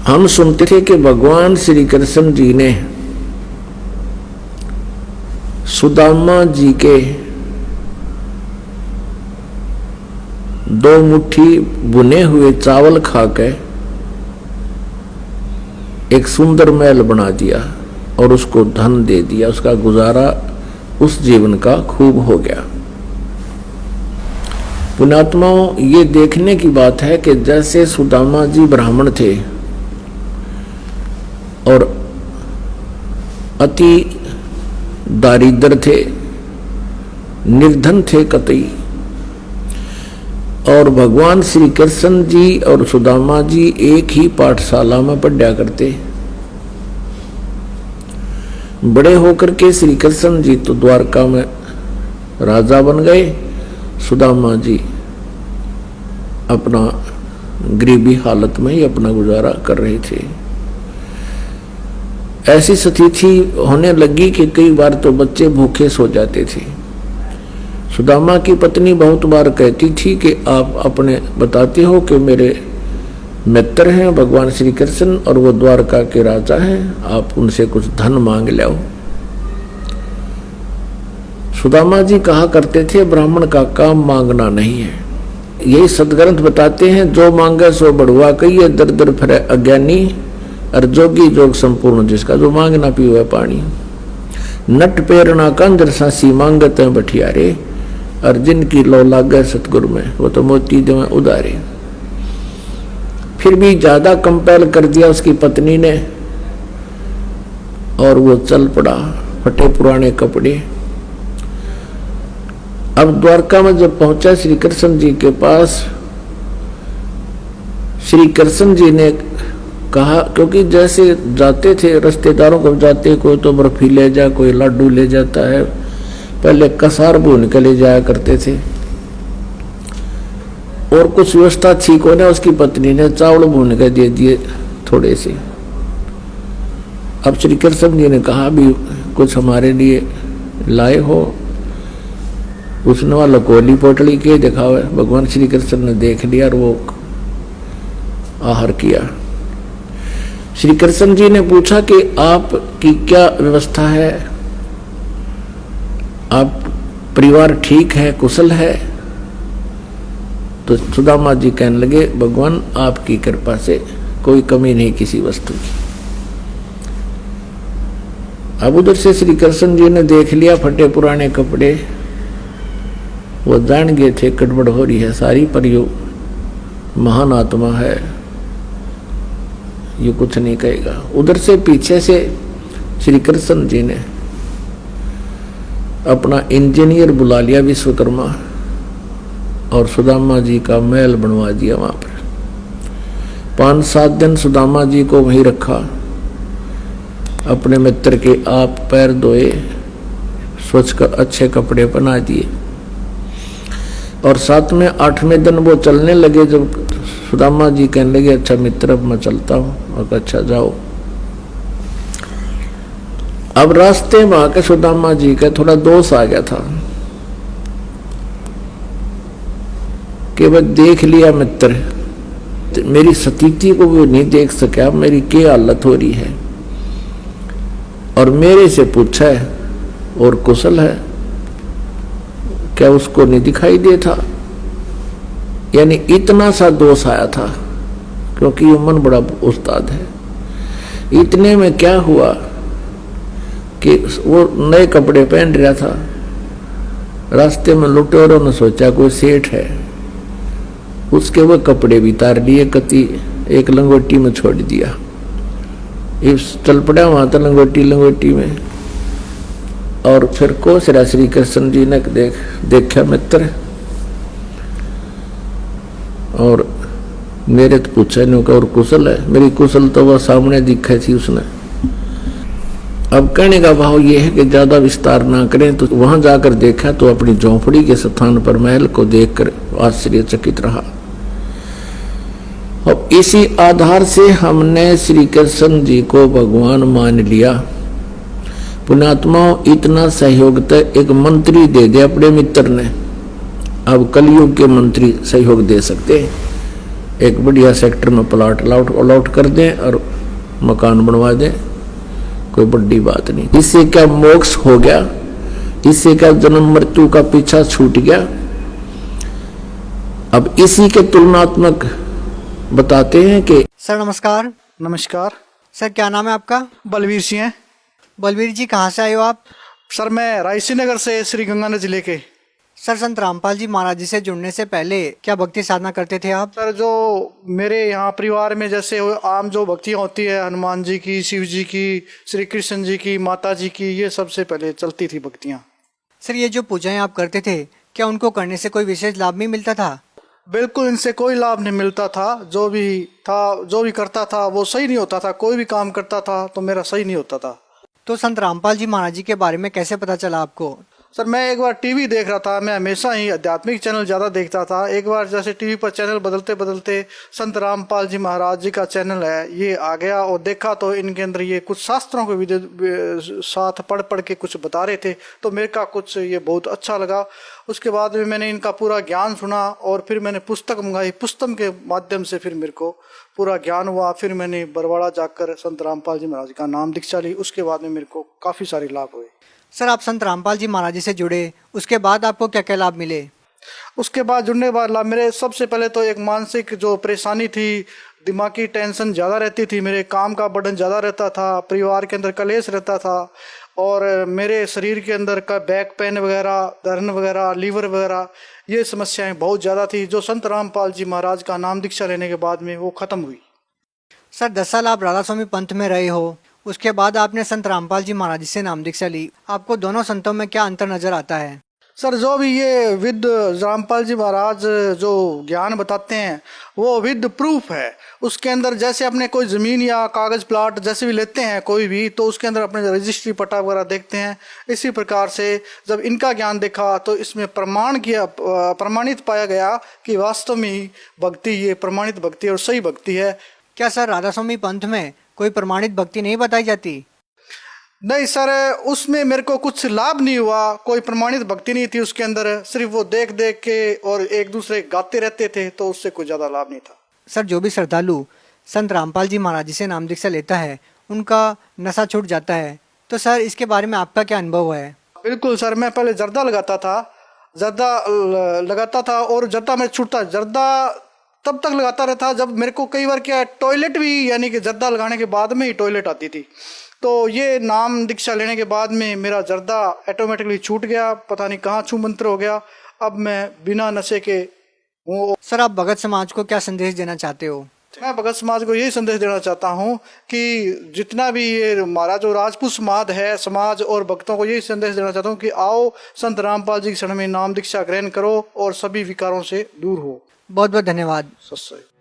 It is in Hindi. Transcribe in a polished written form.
हम सुनते थे कि भगवान श्री कृष्ण जी ने सुदामा जी के 2 मुट्ठी भुने हुए चावल खाकर एक सुंदर महल बना दिया और उसको धन दे दिया। उसका गुजारा उस जीवन का खूब हो गया। पुण्यात्माओं, ये देखने की बात है कि जैसे सुदामा जी ब्राह्मण थे और अति दारिद्र थे, निर्धन थे कतई, और भगवान श्री कृष्ण जी और सुदामा जी एक ही पाठशाला में पढ़ा करते। बड़े होकर के श्री कृष्ण जी तो द्वारका में राजा बन गए, सुदामा जी अपना गरीबी हालत में ही अपना गुजारा कर रहे थे। ऐसी स्थिति होने लगी कि कई बार तो बच्चे भूखे सो जाते थे। सुदामा की पत्नी बहुत बार कहती थी कि आप अपने बताते हो कि मेरे मित्र हैं भगवान श्री कृष्ण और वो द्वारका के राजा हैं, आप उनसे कुछ धन मांग लो। सुदामा जी कहा करते थे, ब्राह्मण का काम मांगना नहीं है। यही सदग्रंथ बताते हैं, जो मांगे सो बढ़ुआ कहिए, दर दर फिरे अज्ञानी, और जोगी जोग संपूर्ण जिसका, जो मांगना पीवे पानी। नट पेरना कंजर सासी मांगत है बठियारे, और जिनकी लो लागे सतगुरु में वो तो मोती देवे उदारे। फिर भी ज्यादा कंपेल कर दिया उसकी पत्नी ने और वो चल पड़ा, फटे पुराने कपड़े। अब द्वारका में जब पहुंचा श्री कृष्ण जी के पास, श्री कृष्ण जी ने कहा, क्योंकि जैसे जाते थे रिश्तेदारों को जाते, कोई तो बर्फी ले जा, कोई लड्डू ले जाता है, पहले कसार भून के ले जाया करते थे, और कुछ व्यवस्था ठीक होने उसकी पत्नी ने चावल भून के दे दिए थोड़े से। अब श्री कृष्ण जी ने कहा, भी कुछ हमारे लिए लाए हो? उसने वाला कोली पोटली के देखा हुआ। भगवान श्री कृष्ण ने देख लिया और वो आहार किया। श्री कृष्ण जी ने पूछा कि आपकी क्या व्यवस्था है, आप परिवार ठीक है, कुशल है? तो सुदामा जी कहने लगे, भगवान आपकी कृपा से कोई कमी नहीं किसी वस्तु की। अब उधर से श्री कृष्ण जी ने देख लिया फटे पुराने कपड़े, वो जान गए थे गड़बड़ हो रही है सारी, पर यो महान आत्मा है, ये कुछ नहीं कहेगा। उधर से पीछे से श्री कृष्ण जी ने अपना इंजीनियर बुला लिया विश्वकर्मा, और सुदामा जी का महल बनवा दिया। वहां पर 5-7 दिन सुदामा जी को वहीं रखा। अपने मित्र के आप पैर धोए, स्वच्छ कर अच्छे कपड़े पहना दिए, और 7वें 8वें दिन वो चलने लगे। जब सुदामा जी कहने लगे, अच्छा मित्र अब मैं चलता हूँ, और अच्छा जाओ। अब रास्ते में आके सुदामा जी का थोड़ा दोष आ गया था कि वह देख लिया मित्र, मेरी स्थिति को वो नहीं देख सका, मेरी क्या हालत हो रही है, और मेरे से पूछा है और कुशल है, क्या उसको नहीं दिखाई दे था? यानी इतना सा दोष आया था, क्योंकि ये मन बड़ा उस्ताद है। इतने में क्या हुआ कि वो नए कपड़े पहन रहा था, रास्ते में लुटेरों ने सोचा कोई सेठ है, उसके वो कपड़े भी तार लिए, कति एक लंगोटी में छोड़ दिया। इस चल पड़ा वहां तो लंगोटी में, और फिर कोसरा श्री कृष्ण जी ने देखा मित्र, और मेरे तो पूछा नहीं और कुशल है? मेरी कुशल तो वह सामने दिखाई थी उसने। अब कहने का भाव ये है कि ज्यादा विस्तार ना करें। तो वहां जाकर देखा तो अपनी झोंपड़ी के स्थान पर महल को देखकर आश्चर्यचकित रहा। और इसी आधार से हमने श्री कृष्ण जी को भगवान मान लिया। पुण्यात्माओं, इतना सहयोग तो एक मंत्री दे दे अपने मित्र ने, अब कलयुग के मंत्री सहयोग दे सकते। एक बढ़िया सेक्टर में प्लॉट अलॉट कर दें और मकान बनवा दें, कोई बड़ी बात नहीं। इससे क्या मोक्ष हो गया, इससे क्या जन्म मृत्यु का पीछा छूट गया। अब इसी के तुलनात्मक बताते हैं कि सर नमस्कार। नमस्कार सर क्या नाम है आपका? बलवीर सिंह है। बलवीर जी कहाँ से आए हो आप? सर मैं रायसी नगर से, श्री गंगानगर जिले के। सर संत रामपाल जी महाराज जी से जुड़ने से पहले क्या भक्ति साधना करते थे आप? सर जो मेरे यहाँ परिवार में जैसे आम जो भक्तियाँ होती है, हनुमान जी की, शिव जी की, श्री कृष्ण जी की, माता जी की, ये सबसे पहले चलती थी भक्तियाँ। सर ये जो पूजाएं आप करते थे, क्या उनको करने से कोई विशेष लाभ भी मिलता था? बिल्कुल इनसे कोई लाभ नहीं मिलता था। जो भी करता था वो सही नहीं होता था। कोई भी काम करता था तो मेरा सही नहीं होता था। तो संत रामपाल जी महाराज जी के बारे में कैसे पता चला आपको? सर मैं एक बार टीवी देख रहा था। मैं हमेशा ही आध्यात्मिक चैनल ज़्यादा देखता था। एक बार जैसे टीवी पर चैनल बदलते बदलते संत रामपाल जी महाराज जी का चैनल है ये आ गया, और देखा तो इनके अंदर ये कुछ शास्त्रों के साथ पढ़ के कुछ बता रहे थे, तो मेरे का कुछ ये बहुत अच्छा लगा। उसके बाद में मैंने इनका पूरा ज्ञान सुना और फिर मैंने पुस्तक मंगाई। पुस्तक के माध्यम से फिर मेरे को पूरा ज्ञान हुआ। फिर मैंने बरवाड़ा जाकर संत रामपाल जी महाराज का नाम दीक्षा ली। उसके बाद में मेरे को काफ़ी सारे लाभ हुए। सर आप संत रामपाल जी महाराज जी से जुड़े, उसके बाद आपको क्या क्या लाभ मिले? उसके बाद जुड़ने के बाद लाभ मेरे, सबसे पहले तो एक मानसिक जो परेशानी थी, दिमागी टेंशन ज़्यादा रहती थी, मेरे काम का बर्डन ज़्यादा रहता था, परिवार के अंदर कलेश रहता था, और मेरे शरीर के अंदर का बैक पेन वगैरह, दर्द वगैरह, लीवर वगैरह, ये समस्याएं बहुत ज़्यादा थी, जो संत रामपाल जी महाराज का नाम दीक्षा लेने के बाद में वो ख़त्म हुई। सर 10 साल आप राधा स्वामी पंथ में रहे हो, उसके बाद आपने संत रामपाल जी महाराज जी से नाम दीक्षा ली। आपको दोनों संतों में क्या अंतर नजर आता है? सर जो भी ये विद रामपाल जी महाराज जो ज्ञान बताते हैं वो विद प्रूफ है। उसके अंदर जैसे अपने कोई ज़मीन या कागज़ प्लाट जैसे भी लेते हैं कोई भी, तो उसके अंदर अपने रजिस्ट्री पट्टा वगैरह देखते हैं। इसी प्रकार से जब इनका ज्ञान देखा तो इसमें प्रमाणित पाया गया कि वास्तव में भक्ति ये प्रमाणित भक्ति और सही भक्ति है। क्या सर राधा स्वामी पंथ में कोई प्रमाणित भक्ति नहीं बताई जाती? नहीं सर, उसमें मेरे को कुछ लाभ नहीं हुआ। कोई प्रमाणित भक्ति नहीं थी उसके अंदर, सिर्फ वो देख देख के और एक दूसरे गाते रहते थे, तो उससे कोई ज़्यादा लाभ नहीं था। सर जो भी श्रद्धालु संत रामपाल जी महाराज जी से नाम दीक्षा लेता है उनका नशा छूट जाता है, तो सर इसके बारे में आपका क्या अनुभव है? बिल्कुल सर, मैं पहले जर्दा लगाता था और जर्दा में छूटता। जर्दा तब तक लगाता रहता जब मेरे को कई बार क्या टॉयलेट भी, यानी कि जर्दा लगाने के बाद में ही टॉयलेट आती थी। तो ये नाम दीक्षा लेने के बाद में मेरा जर्दा ऑटोमेटिकली छूट गया, पता नहीं कहाँ छू मंत्र हो गया। अब मैं बिना नशे के हूँ। सर आप भगत समाज को क्या संदेश देना चाहते हो? मैं भगत समाज को यही संदेश देना चाहता हूँ कि जितना भी ये हमारा जो राजपूत समाज और भक्तों को यही संदेश देना चाहता हूँ कि आओ संत रामपाल जी के शरण में नाम दीक्षा ग्रहण करो और सभी विकारों से दूर हो। बहुत बहुत धन्यवाद। सत्संग।